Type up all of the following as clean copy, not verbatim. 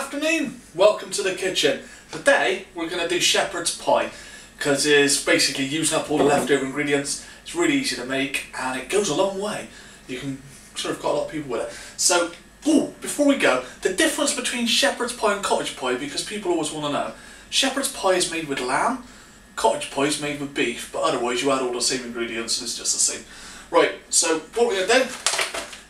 afternoon, welcome to the kitchen. Today we're going to do shepherd's pie because it's basically using up all the leftover ingredients. It's really easy to make and it goes a long way. You can sort of got a lot of people with it. So, before we go, the difference between shepherd's pie and cottage pie, because people always want to know. Shepherd's pie is made with lamb, cottage pie is made with beef, but otherwise you add all the same ingredients and it's just the same. Right, so what we're going to do,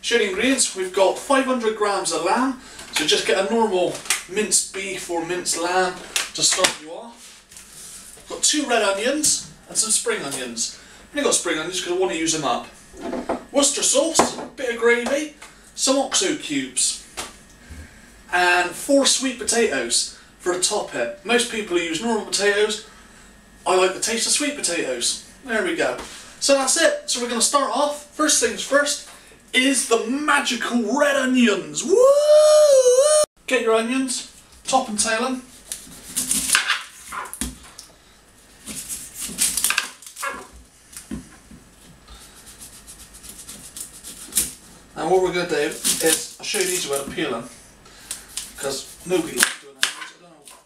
show the ingredients. We've got 500 grams of lamb. So just get a normal minced beef or minced lamb to start you off. Got 2 red onions and some spring onions. I've only got spring onions because I want to use them up. Worcester sauce, a bit of gravy, some OXO cubes, and 4 sweet potatoes for the top it. Most people use normal potatoes. I like the taste of sweet potatoes. There we go. So that's it. So we're going to start off. First things first is the magical red onions. Woo! Get your onions, top and tail them. And what we're going to do is, I'll show you the easy way to peel them, because nobody likes doing that. I don't know.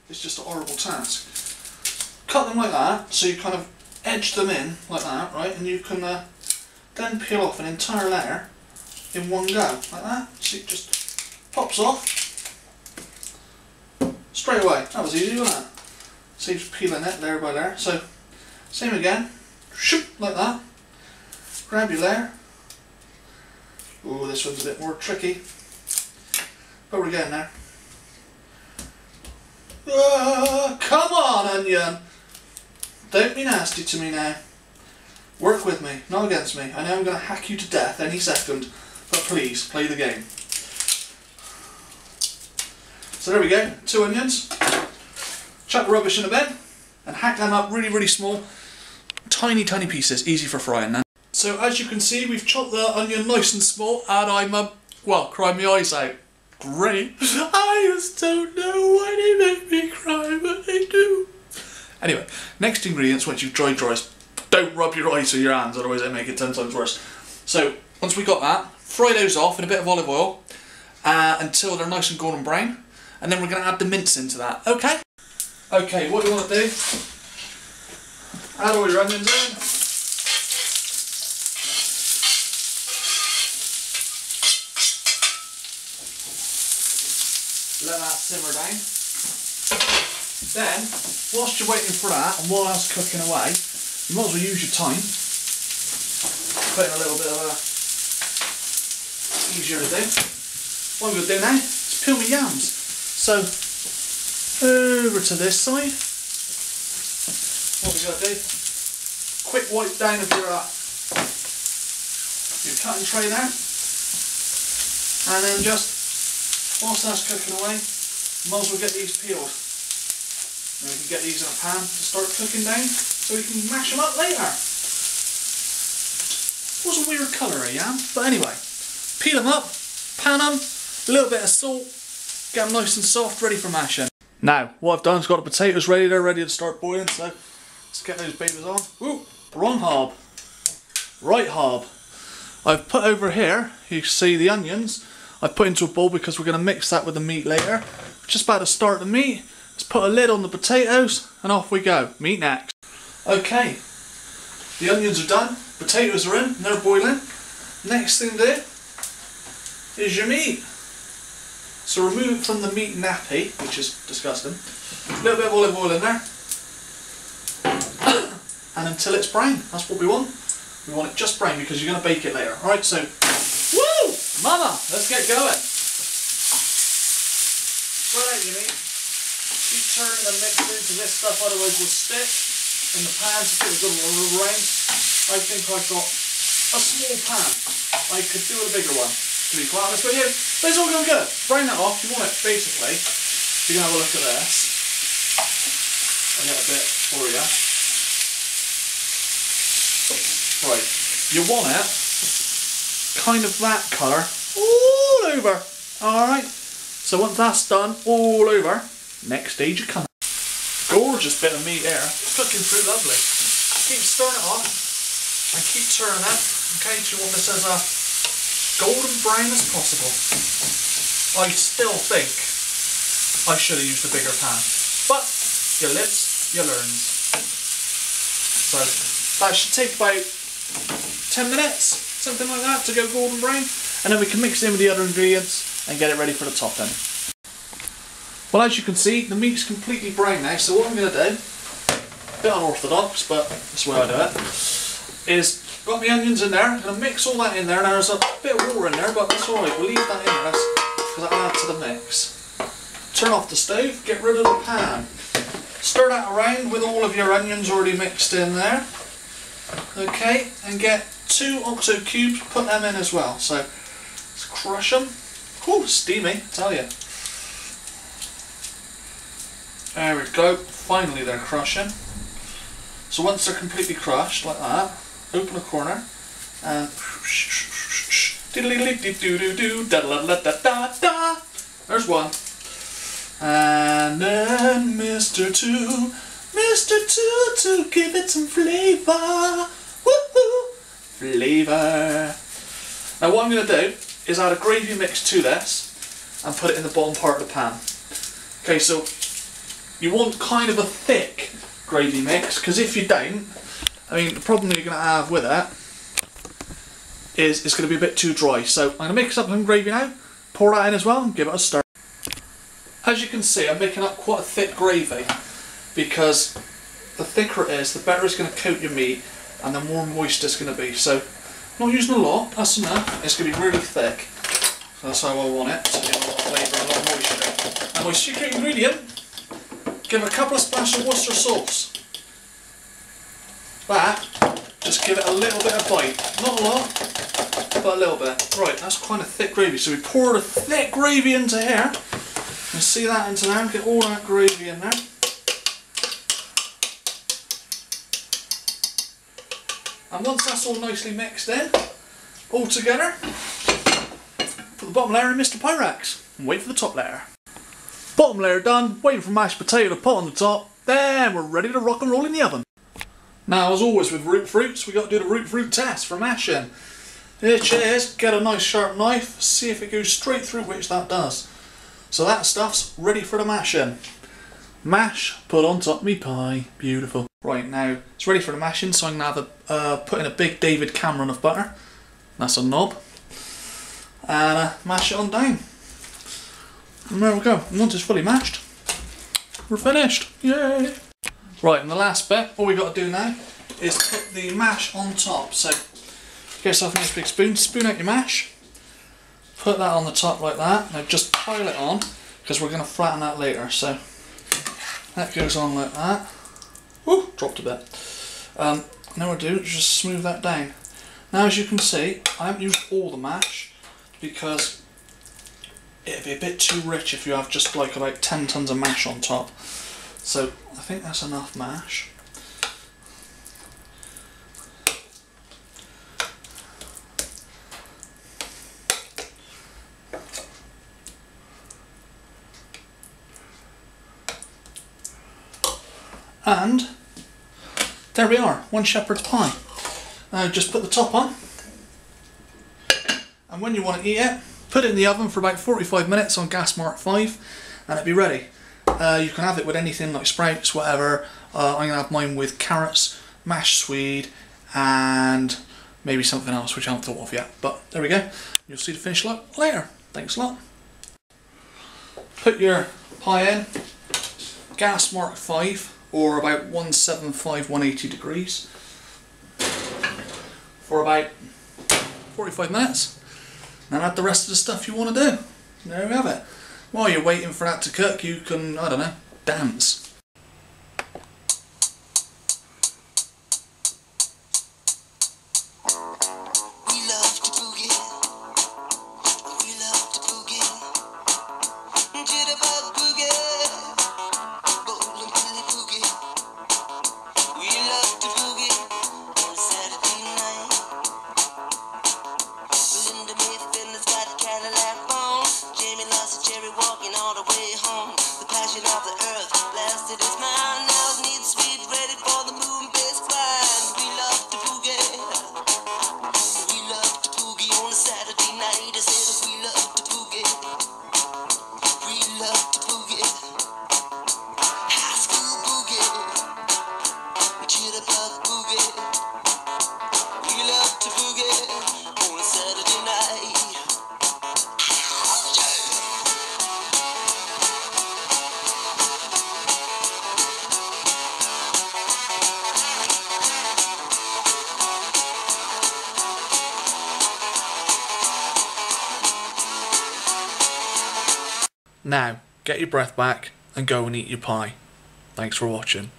It's just a horrible task. Cut them like that, so you kind of edge them in like that, right? And you can then peel off an entire layer in one go, like that. See, it just pops off straight away. That was easy, wasn't it? Saves peeling it layer by layer. So, same again, shoop, like that. Grab your layer. Ooh, this one's a bit more tricky, but we're getting there. Come on, onion! Don't be nasty to me now. Work with me, not against me. I know I'm going to hack you to death any second, but please, play the game. So there we go, 2 onions. Chuck the rubbish in a bin and hack them up really, really small. Tiny, tiny pieces, easy for frying then. So as you can see, we've chopped the onion nice and small and I'm, well, crying my eyes out. Great. I just don't know why they make me cry, but they do. Anyway, next ingredients, once you've dried rice, don't rub your eyes with your hands, otherwise they make it 10 times worse. So, once we got that, fry those off in a bit of olive oil until they're nice and golden brown, and then we're going to add the mince into that, okay? Okay, what you want to do, add all your onions in. Let that simmer down. Then, whilst you're waiting for that, and while that's cooking away, you might as well use your time. Put in a little bit of easier to do. What I'm going to do now is peel my yams. So, over to this side. What we're going to do, quick wipe down of your cutting tray there. And then just, whilst that's cooking away, might as well get these peeled. And we can get these in a pan to start cooking down so we can mash them up later. It was a weird colour, yam, but anyway, peel them up, pan them, a little bit of salt, get them nice and soft, ready for mashing. Now, what I've done is got the potatoes ready, they're ready to start boiling, so let's get those babies on. Ooh, wrong hob, right hob. I've put over here, you can see the onions, I've put into a bowl because we're going to mix that with the meat later. Just about to start the meat. Let's put a lid on the potatoes and off we go. Meat next. Okay, the onions are done, potatoes are in, and they're boiling. Next thing to do is your meat. So remove it from the meat nappy, which is disgusting. A little bit of olive oil in there. And until it's brown, that's what we want. We want it just brown because you're going to bake it later. Alright, so, woo! Mama, let's get going. Spread out your meat. Keep turning and mixing because this stuff otherwise will stick in the pan, so give it a good around. I think I've got a small pan. I could do with a bigger one, to be quite honest with you. But it's all going good. Brown that off. You want it basically, if you can have a look at this. I'll get a bit for you. Right, you want it kind of that colour all over. Alright, so once that's done all over, next stage of cutting. Gorgeous bit of meat there. It's cooking through lovely. Keep stirring it on and keep turning it. Okay, so you want this as golden brown as possible. I still think I should have used a bigger pan. But you lives, you learns. So that should take about 10 minutes, something like that, to go golden brown. And then we can mix it in with the other ingredients and get it ready for the topping. Well, as you can see, the meat's completely brown now, so what I'm going to do, a bit unorthodox, but that's the way I do it, is got my onions in there. I'm going to mix all that in there. Now there's a bit of water in there, but that's alright, we'll leave that in there because that'll add to the mix. Turn off the stove, get rid of the pan. Stir that around with all of your onions already mixed in there. Okay, and get 2 OXO cubes, put them in as well. So let's crush them. Ooh, steamy, I tell you. There we go, finally they're crushing. So once they're completely crushed, like that, open a corner and there's one. And then Mr. Two, give it some flavour. Woohoo! Flavour. Now what I'm going to do is add a gravy mix to this and put it in the bottom part of the pan. Okay, so you want kind of a thick gravy mix, because if you don't, I mean, the problem you're going to have with it is it's going to be a bit too dry. So I'm going to mix up some gravy now, pour that in as well and give it a stir. As you can see, I'm making up quite a thick gravy, because the thicker it is, the better it's going to coat your meat and the more moist it's going to be. So I'm not using a lot, that's enough. It's going to be really thick. So that's how I want it, so you get a lot of flavour and a lot of moisture. And my secret ingredient, give a couple of splashes of Worcester sauce. That, just give it a little bit of bite. Not a lot, but a little bit. Right, that's quite a thick gravy. So we pour the thick gravy into here. And see that into there, get all that gravy in there. And once that's all nicely mixed in, all together, put the bottom layer in Mr. Pyrex and wait for the top layer. Bottom layer done, waiting for mashed potato to put on the top, then we're ready to rock and roll in the oven. Now, as always with root fruits, we got to do the root fruit test for mashing. Which is, get a nice sharp knife, see if it goes straight through, which that does. So that stuff's ready for the mashing. Mash, put on top me pie, beautiful. Right, now it's ready for the mashing, so I'm going to put in a big David Cameron of butter. That's a knob. And mash it on down. And there we go, and once it's fully mashed, we're finished, yay! Right, and the last bit, all we got to do now is put the mash on top. So, get yourself a nice big spoon, spoon out your mash, put that on the top like that. Now just pile it on, because we're going to flatten that later. So, that goes on like that. Woo, dropped a bit. Now what I do is just smooth that down. Now as you can see, I haven't used all the mash, because it'd be a bit too rich if you have just like about 10 tons of mash on top. So I think that's enough mash. And there we are, one shepherd's pie. Now just put the top on, and when you want to eat it, put it in the oven for about 45 minutes on gas mark 5 and it'll be ready. You can have it with anything like sprouts, whatever. I'm going to have mine with carrots, mashed swede and maybe something else which I haven't thought of yet. But there we go, you'll see the finished look later. Thanks a lot. Put your pie in, gas mark 5 or about 175, 180 degrees for about 45 minutes. And add the rest of the stuff you want to do. There we have it. While you're waiting for that to cook, you can, I don't know, dance. Walking all the way home, the passion of the earth, blast Now, get your breath back and go and eat your pie. Thanks for watching.